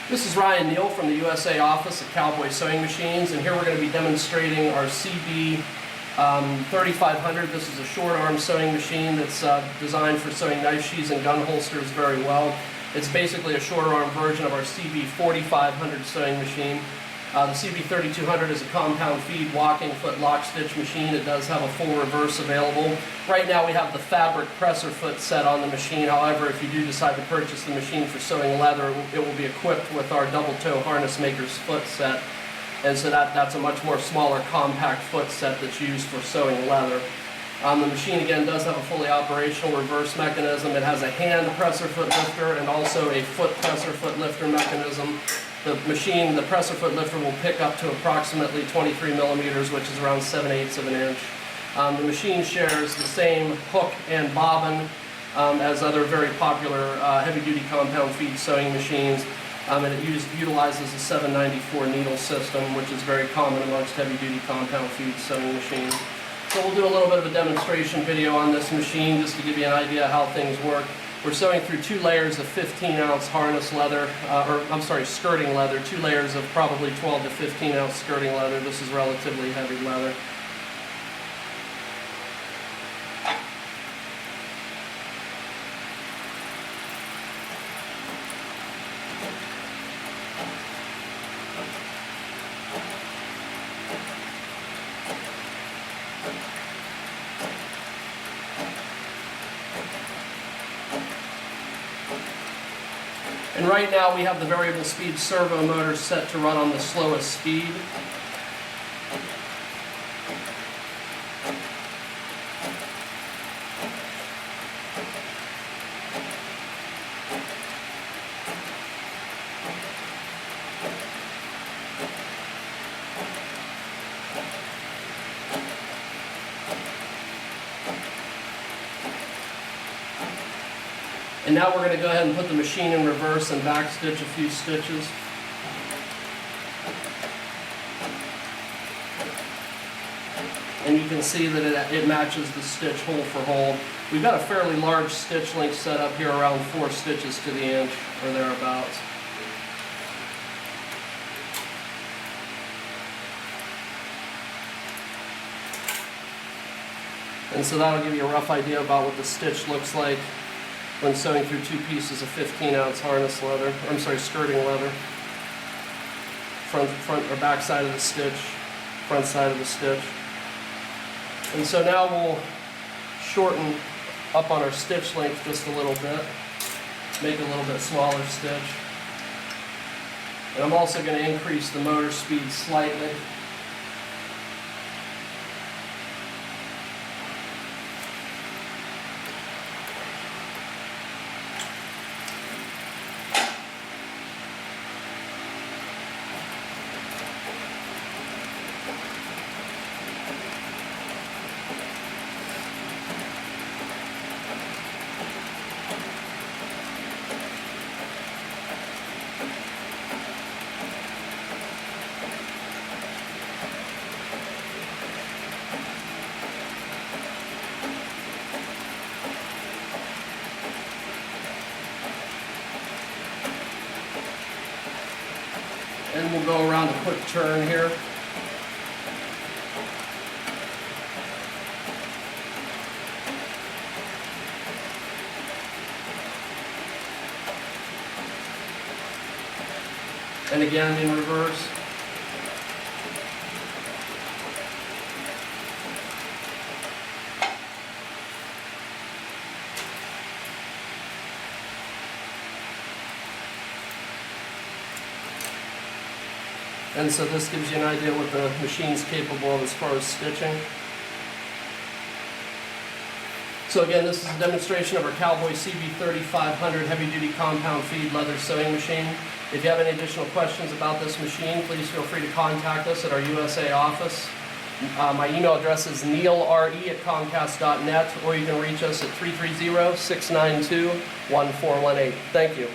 This is Ryan Neal from the USA office of Cowboy Sewing Machines, and here we're going to be demonstrating our CB 3500. This is a short arm sewing machine that's designed for sewing knife sheaths and gun holsters very well. It's basically a shorter arm version of our CB 4500 sewing machine. The CB 3200 is a compound feed walking foot lock stitch machine. It does have a full reverse available. Right now we have the fabric presser foot set on the machine. However, if you do decide to purchase the machine for sewing leather, it will be equipped with our double toe harness maker's foot set. And so that's a much more smaller compact foot set that's used for sewing leather. The machine again does have a fully operational reverse mechanism. It has a hand presser foot lifter and also a foot presser foot lifter mechanism. The machine, the presser foot lifter, will pick up to approximately 23 millimeters, which is around 7/8 of an inch. The machine shares the same hook and bobbin as other very popular heavy-duty compound feed sewing machines, and it utilizes a 794 needle system, which is very common amongst heavy-duty compound feed sewing machines. So we'll do a little bit of a demonstration video on this machine just to give you an idea how things work. We're sewing through 2 layers of 15-ounce harness leather, skirting leather, 2 layers of probably 12 to 15-ounce skirting leather. This is relatively heavy leather. And right now we have the variable speed servo motor set to run on the slowest speed. And now we're going to go ahead and put the machine in reverse and back stitch a few stitches. And you can see that it matches the stitch hole for hole. We've got a fairly large stitch length set up here, around 4 stitches to the inch or thereabouts. And so that'll give you a rough idea about what the stitch looks like when sewing through 2 pieces of 15-ounce harness leather, skirting leather. Front or back side of the stitch, front side of the stitch. And so now we'll shorten up on our stitch length just a little bit, make a little bit smaller stitch. And I'm also going to increase the motor speed slightly. And we'll go around a quick turn here. And again in reverse. And so this gives you an idea what the machine's capable of as far as stitching. So again, this is a demonstration of our Cowboy CB 3500 heavy-duty compound feed leather sewing machine. If you have any additional questions about this machine, please feel free to contact us at our USA office. My email address is neilre@comcast.net, or you can reach us at 330-692-1418. Thank you.